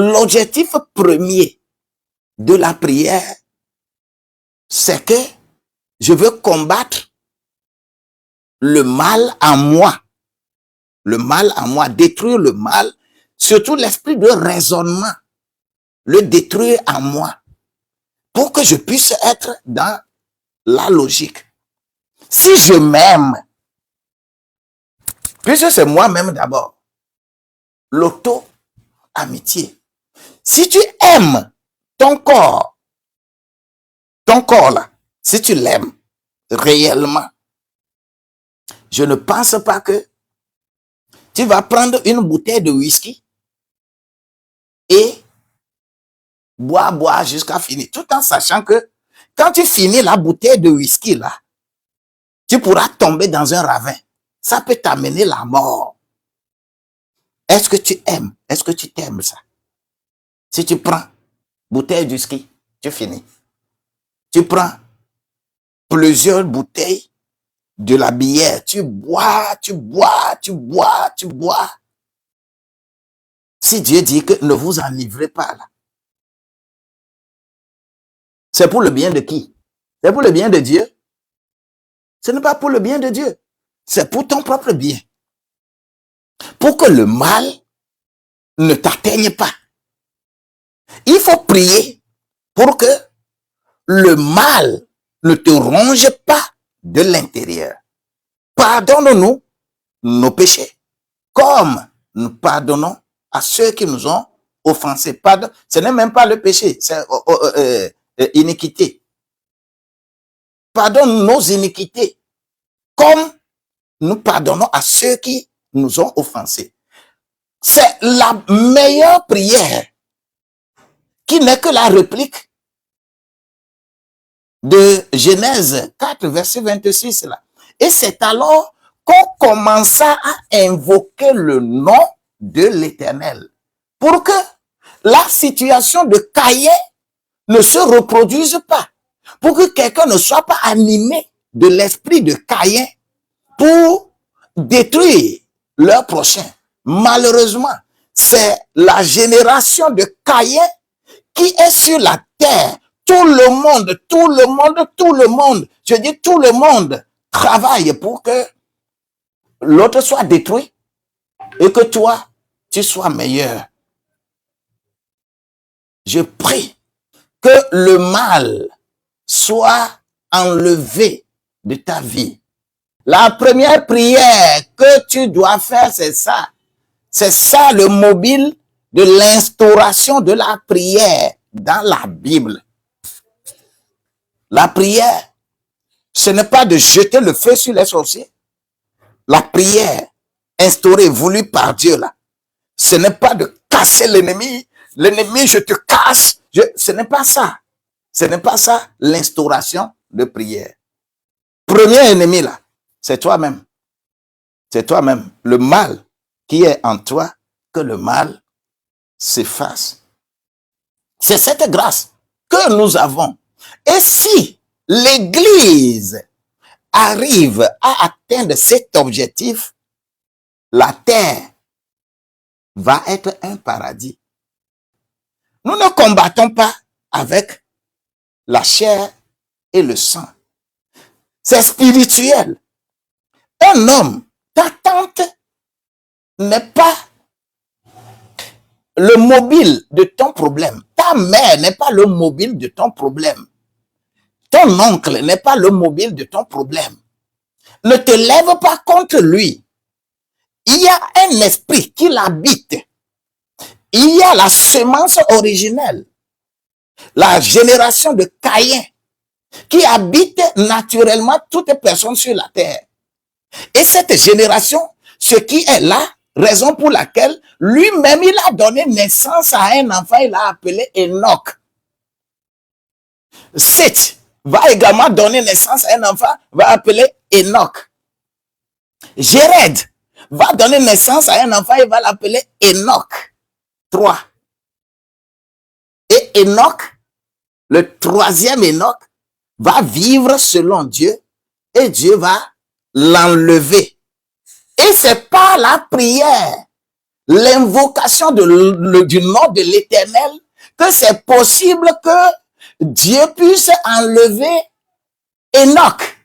L'objectif premier de la prière, c'est que je veux combattre le mal en moi. Le mal en moi, détruire le mal, surtout l'esprit de raisonnement, le détruire en moi, pour que je puisse être dans la logique. Si je m'aime, puisque c'est moi-même d'abord, l'auto-amitié. Si tu aimes ton corps là, si tu l'aimes réellement, je ne pense pas que tu vas prendre une bouteille de whisky et boire jusqu'à finir, tout en sachant que quand tu finis la bouteille de whisky là, tu pourras tomber dans un ravin. Ça peut t'amener la mort. Est-ce que tu aimes? Est-ce que tu t'aimes ça? Si tu prends bouteille de whisky, tu finis. Tu prends plusieurs bouteilles de la bière, tu bois. Si Dieu dit que ne vous enivrez pas là, c'est pour le bien de qui? C'est pour le bien de Dieu? Ce n'est pas pour le bien de Dieu. C'est pour ton propre bien. Pour que le mal ne t'atteigne pas. Il faut prier pour que le mal ne te ronge pas de l'intérieur. Pardonne-nous nos péchés, comme nous pardonnons à ceux qui nous ont offensés. Pardon, ce n'est même pas le péché, c'est iniquité. Pardonne nos iniquités, comme nous pardonnons à ceux qui nous ont offensés. C'est la meilleure prière qui n'est que la réplique de Genèse 4, verset 26 là. Et c'est alors qu'on commença à invoquer le nom de l'Éternel pour que la situation de Caïn ne se reproduise pas, pour que quelqu'un ne soit pas animé de l'esprit de Caïn pour détruire leur prochain. Malheureusement, c'est la génération de Caïn qui est sur la terre. Tout le monde, je dis tout le monde travaille pour que l'autre soit détruit et que toi, tu sois meilleur. Je prie que le mal soit enlevé de ta vie. La première prière que tu dois faire, c'est ça. C'est ça le mobile de l'instauration de la prière dans la Bible. La prière, ce n'est pas de jeter le feu sur les sorciers. La prière instaurée, voulue par Dieu, là, ce n'est pas de casser l'ennemi. L'ennemi, je te casse. Ce n'est pas ça. Ce n'est pas ça l'instauration de prière. Premier ennemi, là, c'est toi-même. C'est toi-même. Le mal qui est en toi, que le mal s'efface. C'est cette grâce que nous avons. Et si l'Église arrive à atteindre cet objectif, la terre va être un paradis. Nous ne combattons pas avec la chair et le sang. C'est spirituel. Un homme, ta tante n'est pas le mobile de ton problème. Ta mère n'est pas le mobile de ton problème. Ton oncle n'est pas le mobile de ton problème. Ne te lève pas contre lui. Il y a un esprit qui l'habite. Il y a la semence originelle, la génération de Caïn, qui habite naturellement toute personne sur la terre. Et cette génération, ce qui est là, raison pour laquelle lui-même, il a donné naissance à un enfant, il l'a appelé Enoch. Seth va également donner naissance à un enfant, va appeler Enoch. Jéred va donner naissance à un enfant, il va l'appeler Enoch. 3. Et Enoch, le troisième Enoch, va vivre selon Dieu et Dieu va l'enlever. Et c'est par la prière l'invocation du nom de l'Éternel, que c'est possible que Dieu puisse enlever Enoch.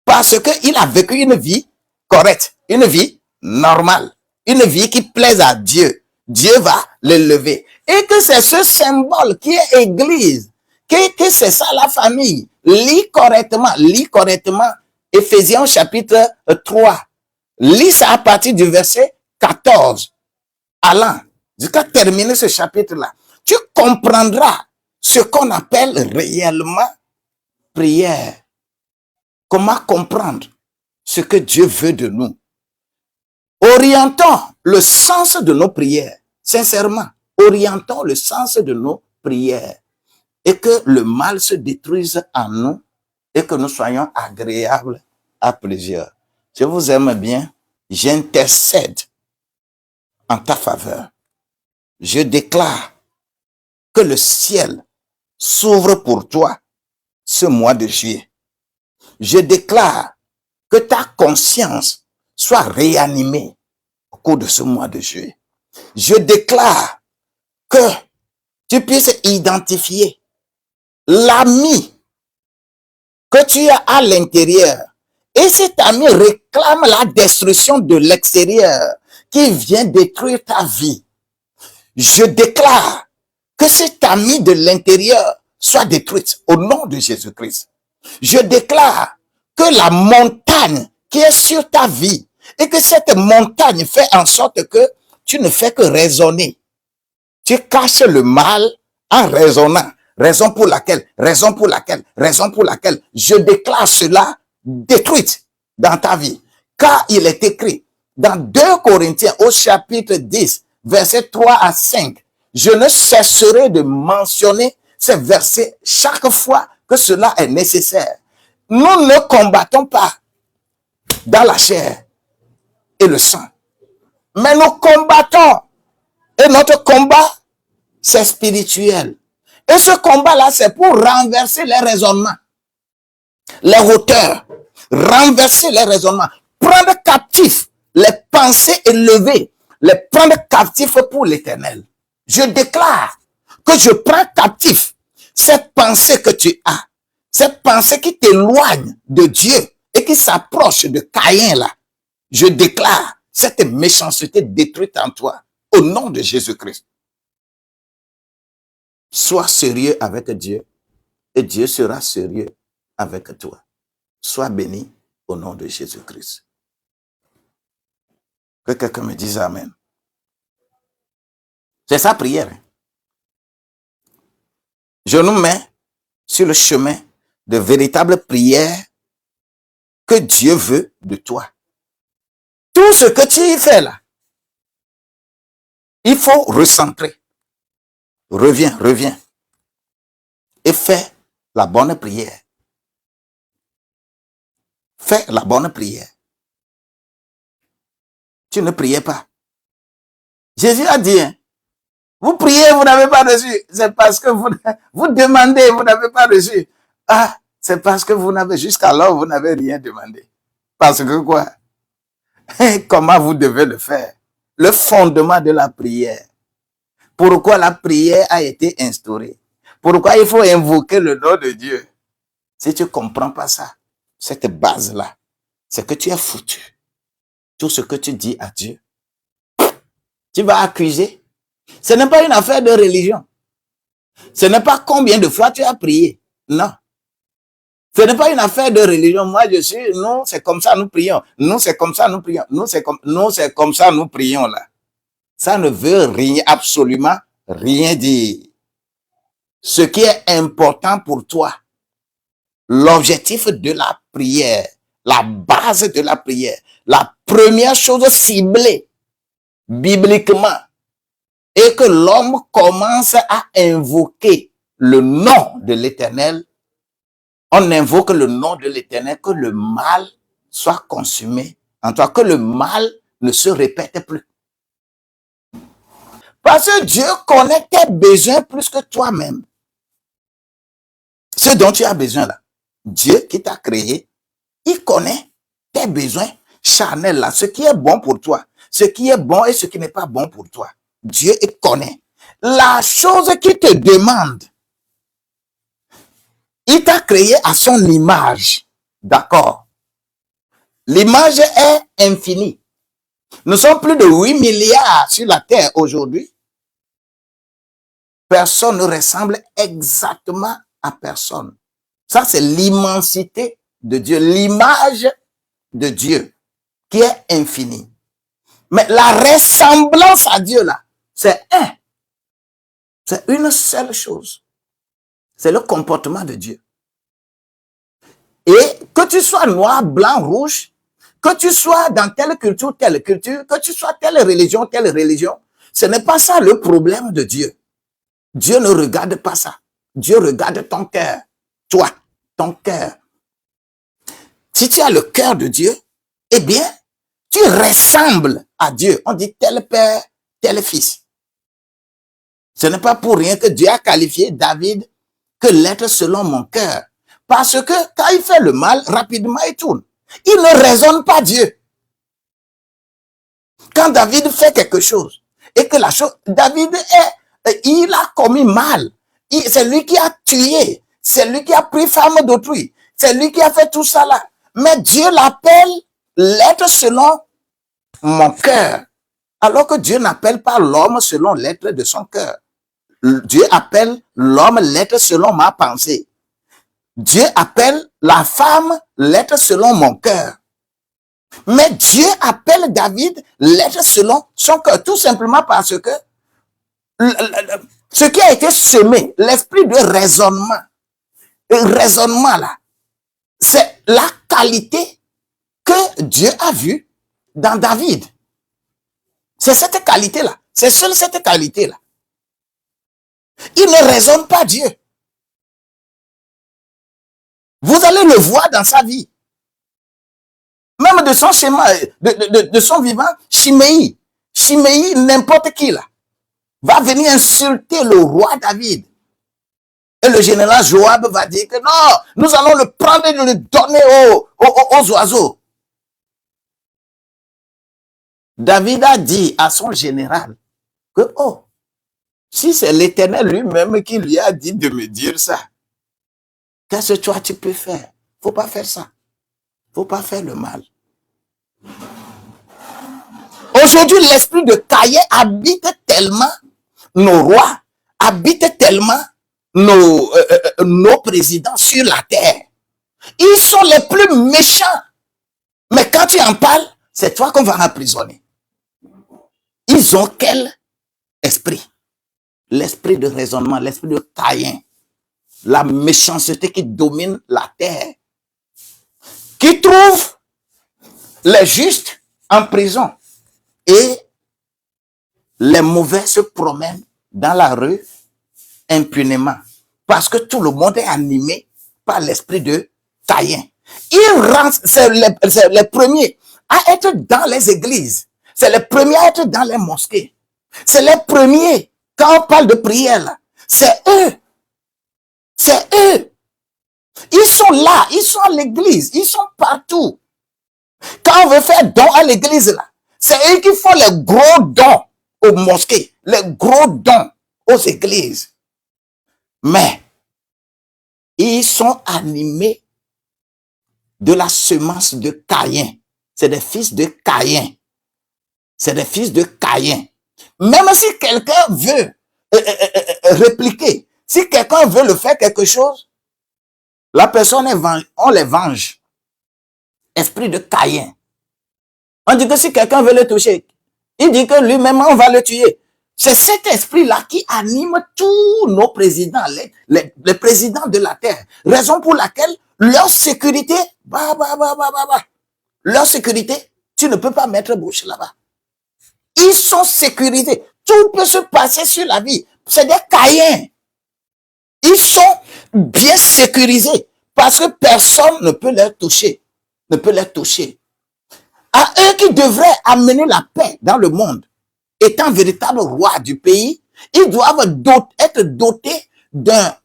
Parce qu'il a vécu une vie correcte, une vie normale, une vie qui plaise à Dieu. Dieu va l'élever. Et que c'est ce symbole qui est Église, que c'est ça la famille. Lis correctement Éphésiens chapitre 3. Lis ça à partir du verset 14. Allant, jusqu'à terminer ce chapitre-là. Tu comprendras ce qu'on appelle réellement prière. Comment comprendre ce que Dieu veut de nous? Orientons le sens de nos prières. Sincèrement, orientons le sens de nos prières. Et que le mal se détruise en nous et que nous soyons agréables à plusieurs. Je vous aime bien. J'intercède en ta faveur. Je déclare que le ciel s'ouvre pour toi ce mois de juillet. Je déclare que ta conscience soit réanimée au cours de ce mois de juillet. Je déclare que tu puisses identifier l'ami que tu as à l'intérieur. Et cet ami réclame la destruction de l'extérieur qui vient détruire ta vie. Je déclare que cet ami de l'intérieur soit détruite au nom de Jésus-Christ. Je déclare que la montagne qui est sur ta vie et que cette montagne fait en sorte que tu ne fais que raisonner. Tu caches le mal en raisonnant. Raison pour laquelle, je déclare cela détruite dans ta vie. Car il est écrit dans 2 Corinthiens au chapitre 10, versets 3 à 5, je ne cesserai de mentionner ces versets chaque fois que cela est nécessaire. Nous ne combattons pas dans la chair et le sang, mais nous combattons et notre combat, c'est spirituel. Et ce combat-là, c'est pour renverser les raisonnements, les hauteurs, renverser les raisonnements, prendre captif les pensées élevées, les prendre captifs pour l'Éternel. Je déclare que je prends captif cette pensée que tu as, cette pensée qui t'éloigne de Dieu et qui s'approche de Caïn là. Je déclare cette méchanceté détruite en toi au nom de Jésus-Christ. Sois sérieux avec Dieu et Dieu sera sérieux avec toi. Sois béni au nom de Jésus-Christ. Que quelqu'un me dise Amen. C'est sa prière. Je nous mets sur le chemin de véritable prière que Dieu veut de toi. Tout ce que tu y fais là, il faut recentrer. Reviens. Et fais la bonne prière. Fais la bonne prière. Tu ne priais pas. Jésus a dit, hein, vous priez, vous n'avez pas reçu. C'est parce que vous demandez, vous n'avez pas reçu. Ah, c'est parce que vous n'avez, jusqu'alors, vous n'avez rien demandé. Parce que quoi? Comment vous devez le faire? Le fondement de la prière. Pourquoi la prière a été instaurée? Pourquoi il faut invoquer le nom de Dieu? Si tu ne comprends pas ça, cette base-là, c'est que tu es foutu. Tout ce que tu dis à Dieu, tu vas accuser. Ce n'est pas une affaire de religion. Ce n'est pas combien de fois tu as prié. Non. Ce n'est pas une affaire de religion. Moi, nous, c'est comme ça, nous prions. Nous, c'est comme ça, nous prions. Nous, c'est comme ça, nous prions là. Ça ne veut rien, absolument rien dire. Ce qui est important pour toi, l'objectif de la prière, la base de la prière, la première chose ciblée bibliquement, est que l'homme commence à invoquer le nom de l'Éternel. On invoque le nom de l'Éternel, que le mal soit consumé en toi, que le mal ne se répète plus. Parce que Dieu connaît tes besoins plus que toi-même. Ce dont tu as besoin là. Dieu qui t'a créé, il connaît tes besoins charnels là, ce qui est bon pour toi. ce qui est bon et ce qui n'est pas bon pour toi. Dieu connaît. La chose qu'il te demande, il t'a créé à son image. D'accord. L'image est infinie. Nous sommes plus de 8 milliards sur la terre aujourd'hui. Personne ne ressemble exactement à personne. Ça, c'est l'immensité de Dieu, l'image de Dieu qui est infinie. Mais la ressemblance à Dieu, là, c'est un. C'est une seule chose. C'est le comportement de Dieu. Et que tu sois noir, blanc, rouge, que tu sois dans telle culture, que tu sois telle religion, ce n'est pas ça le problème de Dieu. Dieu ne regarde pas ça. Dieu regarde ton cœur. Toi, ton cœur. Si tu as le cœur de Dieu, eh bien, tu ressembles à Dieu. On dit tel père, tel fils. Ce n'est pas pour rien que Dieu a qualifié David que l'être selon mon cœur. Parce que quand il fait le mal, rapidement il tourne. Il ne raisonne pas Dieu. Quand David fait quelque chose, et que la chose, il a commis mal. C'est lui qui a tué. C'est lui qui a pris femme d'autrui. C'est lui qui a fait tout ça là. Mais Dieu l'appelle l'être selon mon cœur. Alors que Dieu n'appelle pas l'homme selon l'être de son cœur. Dieu appelle l'homme l'être selon ma pensée. Dieu appelle la femme l'être selon mon cœur. Mais Dieu appelle David l'être selon son cœur, tout simplement parce que ce qui a été semé, l'esprit de raisonnement, le raisonnement là, c'est la qualité que Dieu a vue dans David. C'est cette qualité-là. C'est seule cette qualité-là. Il ne raisonne pas Dieu. Vous allez le voir dans sa vie. Même de son schéma, de son vivant, Chiméi, n'importe qui là, va venir insulter le roi David. Et le général Joab va dire que non, nous allons le prendre et le donner aux oiseaux. David a dit à son général que, oh, si c'est l'Éternel lui-même qui lui a dit de me dire ça, qu'est-ce que toi tu peux faire? Faut pas faire ça. Faut pas faire le mal. Aujourd'hui, l'esprit de Caïn habite tellement nos rois, habite tellement nos présidents sur la terre. Ils sont les plus méchants. Mais quand tu en parles, c'est toi qu'on va emprisonner. Ils ont quel esprit? L'esprit de raisonnement, l'esprit de Caïn. La méchanceté qui domine la terre. Qui trouve les justes en prison. Et les mauvais se promènent dans la rue impunément. Parce que tout le monde est animé par l'esprit de Caïn. C'est les premiers à être dans les églises. C'est les premiers à être dans les mosquées. C'est les premiers, quand on parle de prière, c'est eux. C'est eux. Ils sont là, ils sont à l'église, ils sont partout. Quand on veut faire don à l'église, là, c'est eux qui font les gros dons aux mosquées, les gros dons aux églises. Mais, ils sont animés de la semence de Caïn. C'est des fils de Caïn. C'est des fils de Caïn. Même si quelqu'un veut répliquer, si quelqu'un veut le faire quelque chose, la personne on les venge. Esprit de Caïn. On dit que si quelqu'un veut le toucher, il dit que lui-même, on va le tuer. C'est cet esprit-là qui anime tous nos présidents, les présidents de la terre. Raison pour laquelle leur sécurité, leur sécurité, tu ne peux pas mettre bouche là-bas. Ils sont sécurisés. Tout peut se passer sur la vie. C'est des Caïns. Ils sont bien sécurisés parce que personne ne peut les toucher. Ne peut les toucher. À eux qui devraient amener la paix dans le monde, étant véritable roi du pays, ils doivent être dotés d'un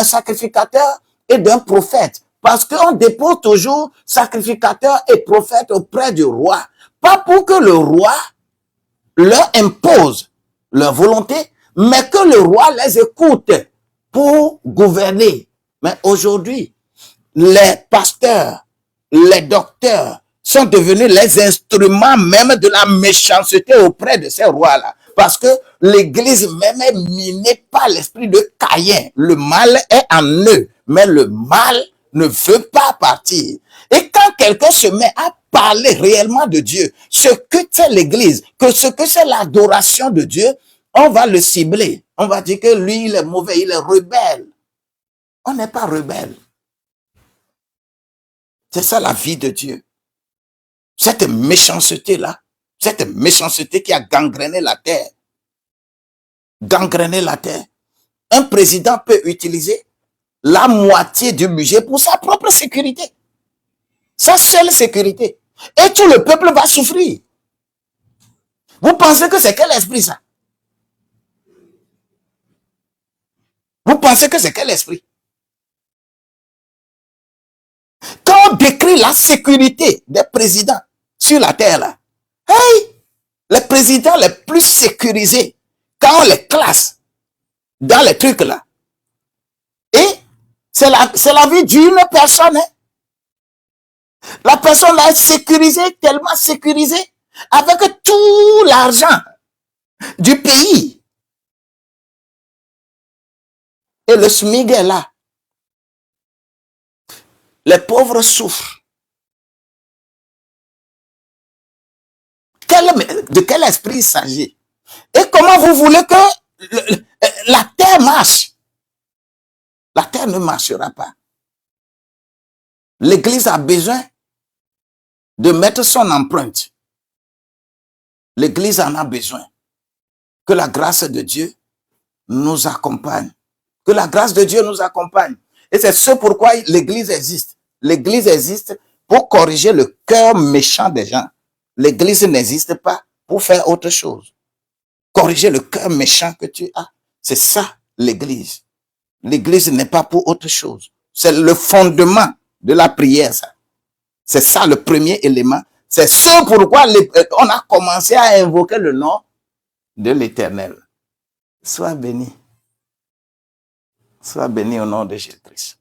sacrificateur et d'un prophète. Parce qu'on dépose toujours sacrificateur et prophète auprès du roi Pas pour que le roi leur impose leur volonté, mais que le roi les écoute pour gouverner. Mais aujourd'hui, les pasteurs, les docteurs sont devenus les instruments même de la méchanceté auprès de ces rois-là. Parce que l'église même est minée par l'esprit de Caïn. Le mal est en eux, mais le mal ne veut pas partir. Et quand quelqu'un se met à parler réellement de Dieu, ce que c'est l'église, que ce que c'est l'adoration de Dieu, on va le cibler. On va dire que lui, il est mauvais, il est rebelle. On n'est pas rebelle. C'est ça la vie de Dieu. Cette méchanceté-là, cette méchanceté qui a gangréné la terre. Gangréné la terre. Un président peut utiliser la moitié du budget pour sa propre sécurité. Sa seule sécurité. Et tout le peuple va souffrir. Vous pensez que c'est quel esprit ça? Vous pensez que c'est quel esprit? Quand on décrit la sécurité des présidents sur la terre là, hey, les présidents les plus sécurisés, quand on les classe dans les trucs là, et c'est la vie d'une personne. Hein. La personne là est sécurisée, tellement sécurisée, avec tout l'argent du pays. Et le SMIC est là. Les pauvres souffrent. De quel esprit il s'agit? Et comment vous voulez que la terre marche? La terre ne marchera pas. L'Église a besoin de mettre son empreinte. L'Église en a besoin. Que la grâce de Dieu nous accompagne. Que la grâce de Dieu nous accompagne. Et c'est ce pourquoi l'Église existe. L'Église existe pour corriger le cœur méchant des gens. L'Église n'existe pas pour faire autre chose. Corriger le cœur méchant que tu as. C'est ça, l'Église. L'Église n'est pas pour autre chose. C'est le fondement de la prière, ça. C'est ça le premier élément. C'est ce pourquoi on a commencé à invoquer le nom de l'Éternel. Sois béni. Sois béni au nom de Jésus-Christ.